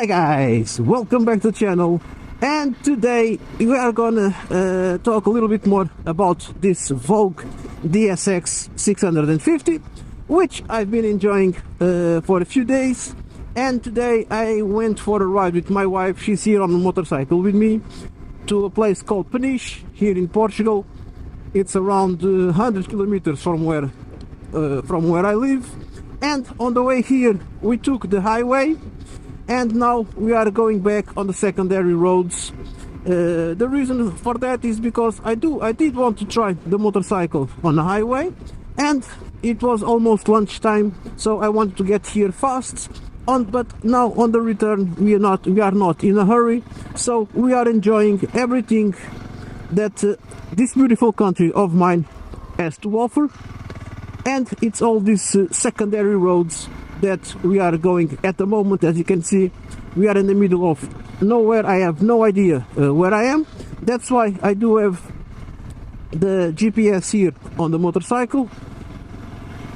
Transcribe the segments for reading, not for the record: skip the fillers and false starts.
Hi guys, welcome back to the channel, and today we are gonna talk a little bit more about this Voge DSX650, which I've been enjoying for a few days. And today I went for a ride with my wife. She's here on a motorcycle with me to a place called Peniche here in Portugal. It's around 100 kilometers from where I live. And on the way here we took the highway, and now we are going back on the secondary roads. The reason for that is because I did want to try the motorcycle on the highway, and it was almost lunchtime, so I wanted to get here fast. But now on the return we are not in a hurry, so we are enjoying everything that this beautiful country of mine has to offer. And it's all these secondary roads that we are going at the moment. As you can see, we are in the middle of nowhere. I have no idea where I am. That's why I do have the GPS here on the motorcycle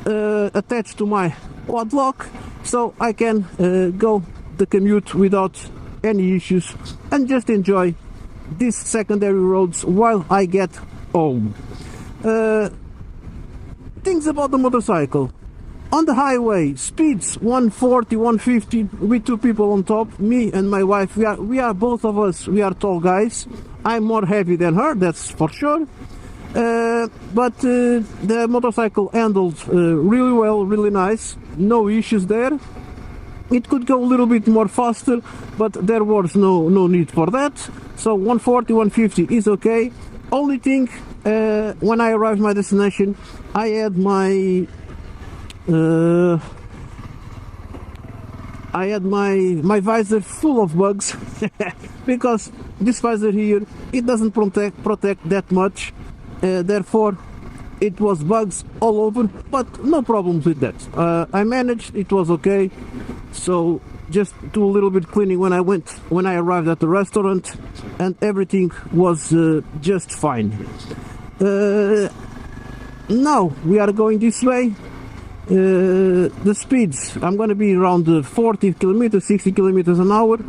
attached to my quad lock, so I can go the commute without any issues and just enjoy these secondary roads while I get home. Things about the motorcycle: on the highway, speeds 140, 150 with two people on top, me and my wife. We are both of us, we are tall guys. I'm more heavy than her, that's for sure. But the motorcycle handled really well, really nice, no issues there. It could go a little bit more faster, but there was no need for that. So 140, 150 is okay. Only thing, when I arrived at my destination, I had my visor full of bugs because this visor here, it doesn't protect that much, therefore it was bugs all over, but no problems with that. I managed, it was okay. So just do a little bit cleaning when I arrived at the restaurant, and everything was just fine. Now we are going this way. The speeds, I'm going to be around 40 kilometers, 60 kilometers an hour.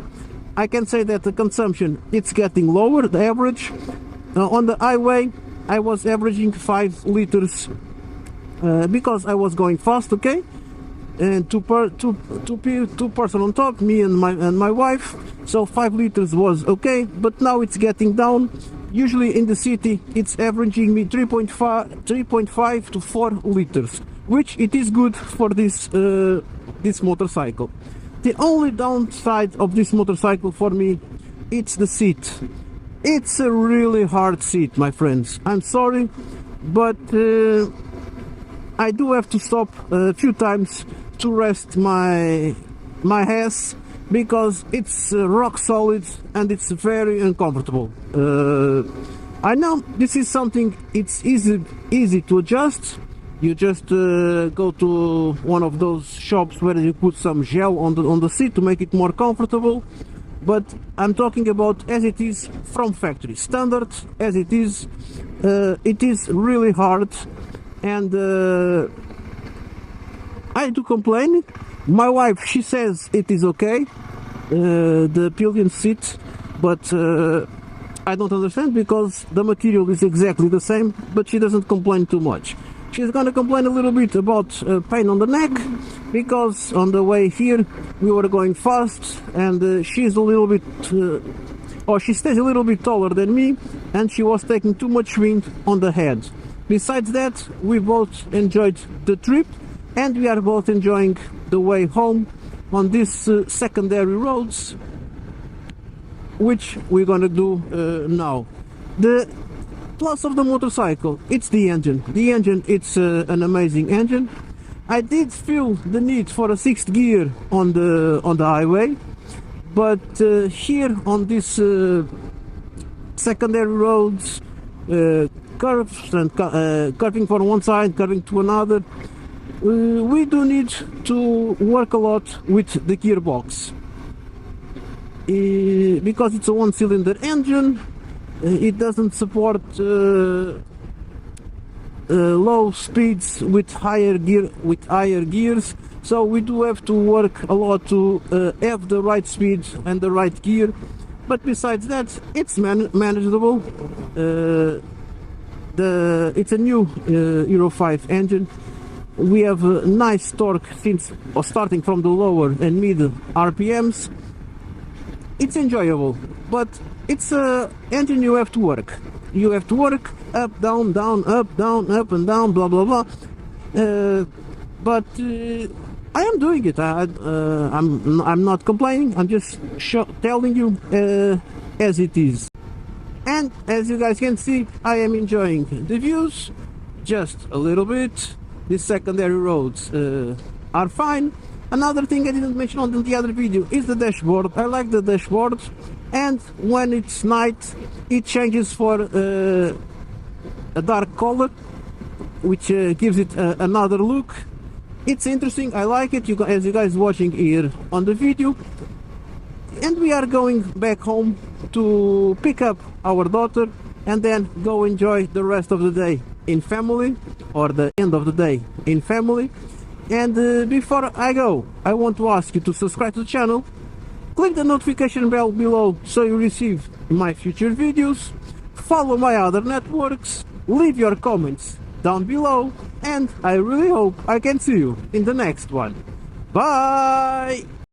I can say that the consumption, it's getting lower, the average. On the highway I was averaging 5 liters because I was going fast, okay? And two person on top, me and my wife, so 5 liters was okay. But now it's getting down. Usually in the city it's averaging me 3.5 to 4 liters, which it is good for this motorcycle. The only downside of this motorcycle for me, it's the seat. It's a really hard seat, my friends. I'm sorry, but I do have to stop a few times to rest my ass, because it's rock solid and it's very uncomfortable. I know this is something, it's easy to adjust. You just go to one of those shops where you put some gel on the seat to make it more comfortable. But I'm talking about as it is from factory, standard as it is really hard. And I do complain. My wife, she says it is okay, the Pillion seat, but I don't understand, because the material is exactly the same, but she doesn't complain too much. She's gonna complain a little bit about pain on the neck, because on the way here we were going fast, and she's a little bit, or she stays a little bit taller than me, and she was taking too much wind on the head. Besides that, we both enjoyed the trip, and we are both enjoying the way home on these secondary roads, which we're gonna do now. The plus of the motorcycle, it's the engine. The engine, it's an amazing engine. I did feel the need for a 6th gear on the highway, but here on this secondary roads, curves and curving from one side, curving to another, we do need to work a lot with the gearbox, because it's a 1-cylinder engine. It doesn't support low speeds with higher gears, so we do have to work a lot to have the right speed and the right gear. But besides that, it's manageable. It's a new Euro 5 engine. We have a nice torque starting from the lower and mid RPMs. It's enjoyable, but it's an engine you have to work. You have to work up, down, down, up, and down, blah blah blah. But I am doing it. I'm not complaining. I'm just telling you as it is. And as you guys can see, I am enjoying the views just a little bit. The secondary roads are fine. Another thing I didn't mention on the other video is the dashboard. I like the dashboard, and when it's night it changes for a dark color, which gives it another look. It's interesting. I like it, as you guys watching here on the video. And we are going back home to pick up our daughter and then go enjoy the rest of the day in family, or the end of the day in family. And before I go, I want to ask you to subscribe to the channel, click the notification bell below so you receive my future videos, follow my other networks, leave your comments down below, and I really hope I can see you in the next one. Bye!